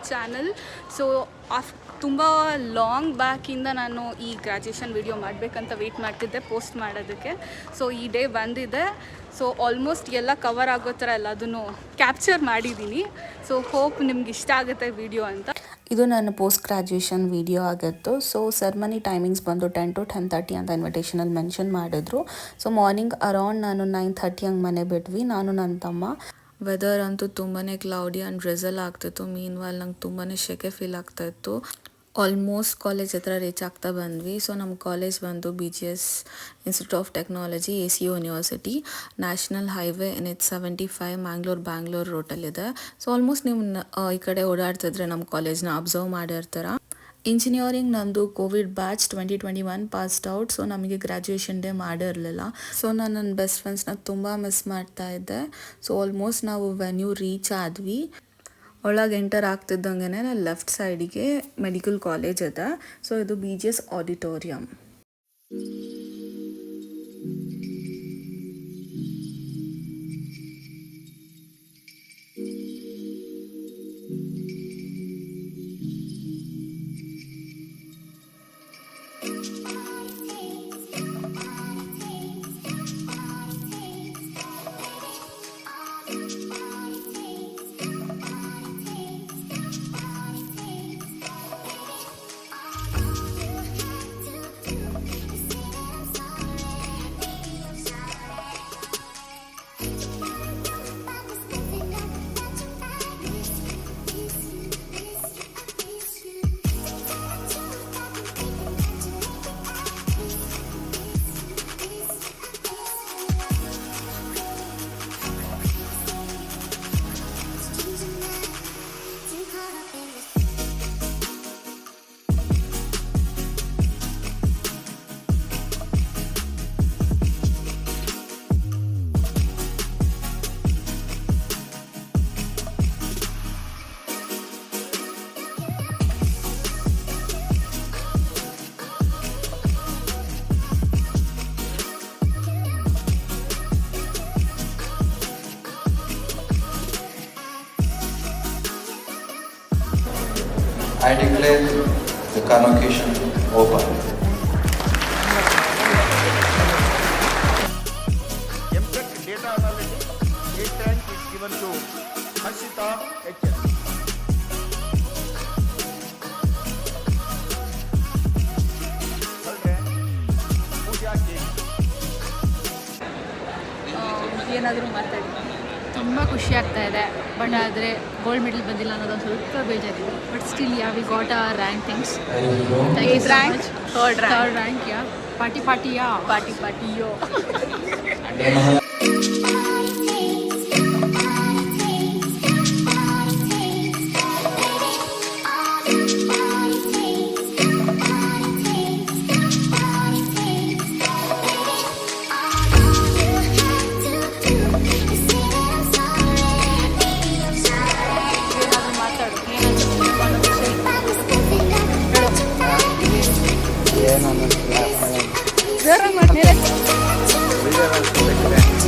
Channel. So ತುಂಬ long ಬ್ಯಾಕಿಂದ ನಾನು ಈ ಗ್ರ್ಯಾಜುಯೇಷನ್ ವಿಡಿಯೋ ಮಾಡಬೇಕಂತ ವೆಯ್ಟ್ ಮಾಡ್ತಿದ್ದೆ ಪೋಸ್ಟ್ ಮಾಡೋದಕ್ಕೆ. ಸೊ ಈ ಡೇ ಬಂದಿದೆ. ಸೊ ಆಲ್ಮೋಸ್ಟ್ ಎಲ್ಲ ಕವರ್ ಆಗೋ ಥರ ಎಲ್ಲದನ್ನು ಕ್ಯಾಪ್ಚರ್ ಮಾಡಿದ್ದೀನಿ. ಸೊ ಹೋಪ್ ನಿಮ್ಗೆ ಇಷ್ಟ ಆಗುತ್ತೆ ವಿಡಿಯೋ ಅಂತ. ಇದು ನನ್ನ ಪೋಸ್ಟ್ ಗ್ರ್ಯಾಜುಯೇಷನ್ ವಿಡಿಯೋ ಆಗಿತ್ತು. ಸೊ ಸೆರ್ಮನಿ ಟೈಮಿಂಗ್ಸ್ ಬಂದು 10 to 10:30 ಅಂತ ಇನ್ವಿಟೇಷನಲ್ಲಿ ಮೆನ್ಷನ್ ಮಾಡಿದ್ರು. ಸೊ ಮಾರ್ನಿಂಗ್ ಅರೌಂಡ್ ನಾನು 9:30 ಹಂಗೆ ಮನೆ ಬಿಟ್ವಿ, ನಾನು ನನ್ನ ತಮ್ಮ. ವೆದರ್ ಅಂತೂ ತುಂಬಾ ಕ್ಲೌಡಿ ಆ್ಯಂಡ್ ಡ್ರಿಸಲ್ ಆಗ್ತಿತ್ತು. ಮೀನ್ ವೈಲ್ ನಂಗೆ ತುಂಬಾ ಸೆಕೆ ಫೀಲ್ ಆಗ್ತಾಯಿತ್ತು. ಆಲ್ಮೋಸ್ಟ್ ಕಾಲೇಜ್ ಹತ್ರ ರೀಚ್ ಆಗ್ತಾ ಬಂದ್ವಿ. ಸೊ ನಮ್ಮ ಕಾಲೇಜ್ ಬಂದು BGS institute of technology, ACU university, national highway NH75 Bangalore ರೋಟಲ್ಲಿದೆ. ಸೊ ಆಲ್ಮೋಸ್ಟ್ ನೀವು ಈ ಕಡೆ ಓಡಾಡ್ತಿದ್ರೆ ನಮ್ಮ ಕಾಲೇಜ್ನ ಅಬ್ಸರ್ವ್ ಮಾಡಿರ್ತೀರ. ಇಂಜಿನಿಯರಿಂಗ್ ನಂದು covid batch 2021 passed out. So ನಮಗೆ ಗ್ರ್ಯಾಜುಯೇಷನ್ ಡೇ ಮಾಡಿರಲಿಲ್ಲ. ಸೊ ನಾನು ನನ್ನ ಬೆಸ್ಟ್ ಫ್ರೆಂಡ್ಸ್ನ ತುಂಬ ಮಿಸ್ ಮಾಡ್ತಾ ಇದ್ದೆ. ಸೊ ಆಲ್ಮೋಸ್ಟ್ ನಾವು ವೆನ್ಯೂ ರೀಚ್ ಆದ್ವಿ. ಒಳಗೆ ಎಂಟರ್ ಆಗ್ತಿದ್ದಂಗೆ ಲೆಫ್ಟ್ ಸೈಡಿಗೆ ಮೆಡಿಕಲ್ ಕಾಲೇಜ್ ಇದೆ. ಸೊ ಇದು BGS auditorium. I declare the convocation open. MTech Data Analytics, A rank is given to Harshita HS. Pooja K. ಏನಾದರೂ ಮಾತಾಡಿ. ತುಂಬ ಖುಷಿ ಆಗ್ತಾ ಇದೆ. ಬಟ್ ಆದರೆ ಗೋಲ್ಡ್ ಮೆಡಲ್ ಬಂದಿಲ್ಲ ಅನ್ನೋದೊಂದು ಸ್ವಲ್ಪ ಬೇಜಾರಿದೆ. ಬಟ್ ಸ್ಟಿಲ್ ವಿ ಗಾಟ್ ಆ ರ್ಯಾಂಕ್ ಥಿಂಗ್ಸ್. ಥರ್ಡ್ ರ್ಯಾಂಕ್ ಯಾ ಪಾರ್ಟಿಯೋ. Yeah, no.